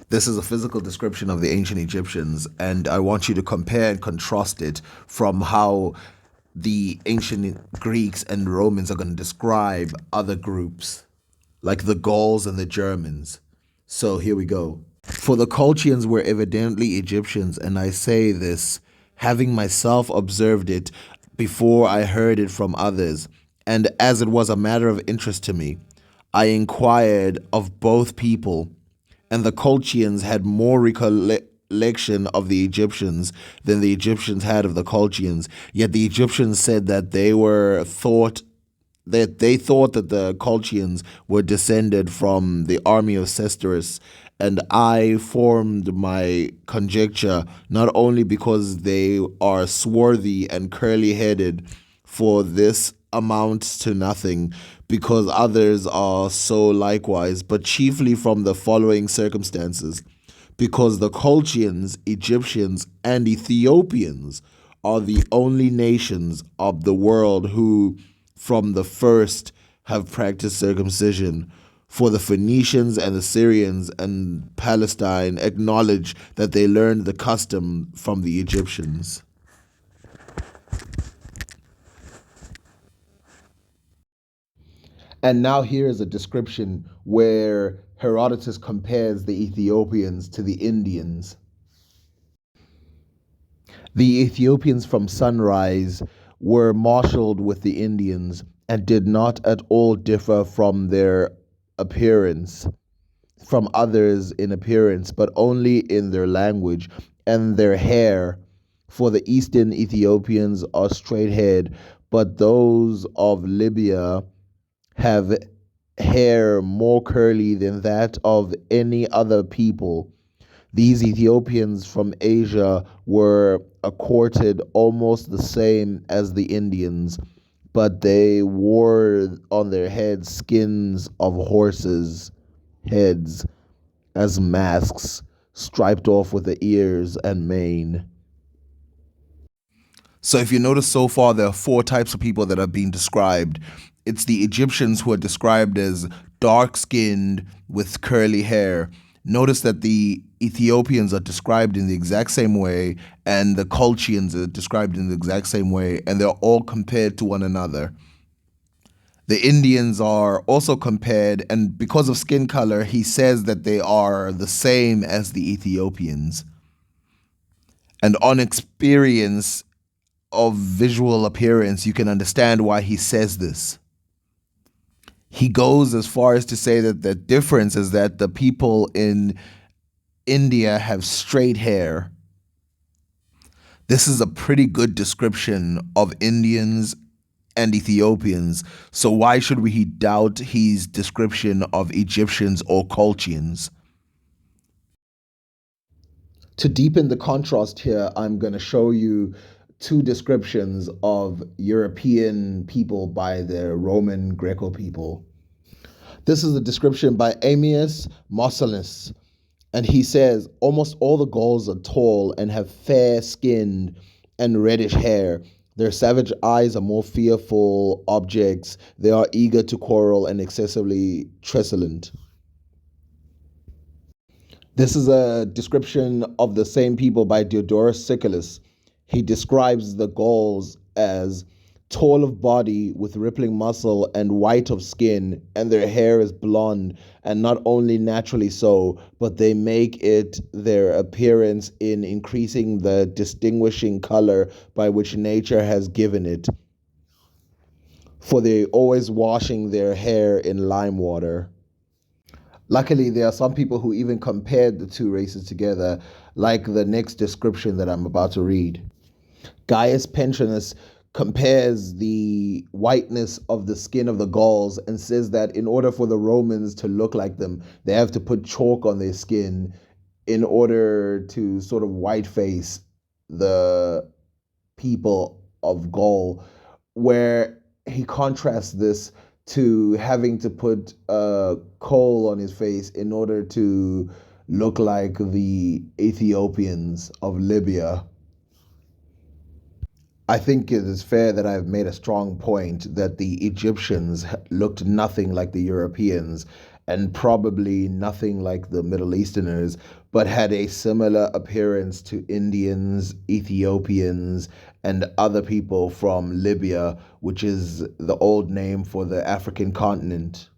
This is a physical description of the ancient Egyptians, and I want you to compare and contrast it from how the ancient Greeks and Romans are going to describe other groups, like the Gauls and the Germans. So here we go. For the Colchians were evidently Egyptians, and I say this, having myself observed it before I heard it from others, and as it was a matter of interest to me, I inquired of both people, and the Colchians had more recollection of the Egyptians than the Egyptians had of the Colchians. Yet the Egyptians said that they thought that the Colchians were descended from the army of Cesarus, and I formed my conjecture not only because they are swarthy and curly headed, for this amounts to nothing, because others are so likewise, but chiefly from the following circumstances. Because the Colchians, Egyptians, and Ethiopians are the only nations of the world who, from the first, have practiced circumcision. For the Phoenicians and the Syrians and Palestine acknowledge that they learned the custom from the Egyptians. And now here is a description where Herodotus compares the Ethiopians to the Indians. The Ethiopians from sunrise were marshaled with the Indians and did not at all differ from their appearance, from others in appearance, but only in their language and their hair. For the eastern Ethiopians are straight haired, but those of Libya have hair more curly than that of any other people. These Ethiopians from Asia were accorded almost the same as the Indians, but they wore on their heads skins of horses' heads as masks, striped off with the ears and mane. So if you notice so far, there are four types of people that are being described. It's the Egyptians who are described as dark skinned with curly hair. Notice that the Ethiopians are described in the exact same way, and the Colchians are described in the exact same way, and they're all compared to one another. The Indians are also compared, and because of skin color, he says that they are the same as the Ethiopians. And on experience of visual appearance, you can understand why he says this. He goes as far as to say that the difference is that the people in India have straight hair. This is a pretty good description of Indians and Ethiopians, so why should we doubt his description of Egyptians or Colchians? To deepen the contrast here, I'm going to show you two descriptions of European people by the Roman Greco people. This is a description by Ammius Marcellus, and he says almost all the Gauls are tall and have fair skin and reddish hair. Their savage eyes are more fearful objects. They are eager to quarrel and excessively truculent. This is a description of the same people by Diodorus Siculus. He describes the Gauls as tall of body with rippling muscle and white of skin, and their hair is blonde, and not only naturally so, but they make it their appearance in increasing the distinguishing color by which nature has given it. For they always washing their hair in lime water. Luckily, there are some people who even compared the two races together, like the next description that I'm about to read. Gaius Pensionus compares the whiteness of the skin of the Gauls and says that in order for the Romans to look like them, they have to put chalk on their skin in order to sort of whiteface the people of Gaul, where he contrasts this to having to put coal on his face in order to look like the Ethiopians of Libya. I think it is fair that I've made a strong point that the Egyptians looked nothing like the Europeans, and probably nothing like the Middle Easterners, but had a similar appearance to Indians, Ethiopians, and other people from Libya, which is the old name for the African continent.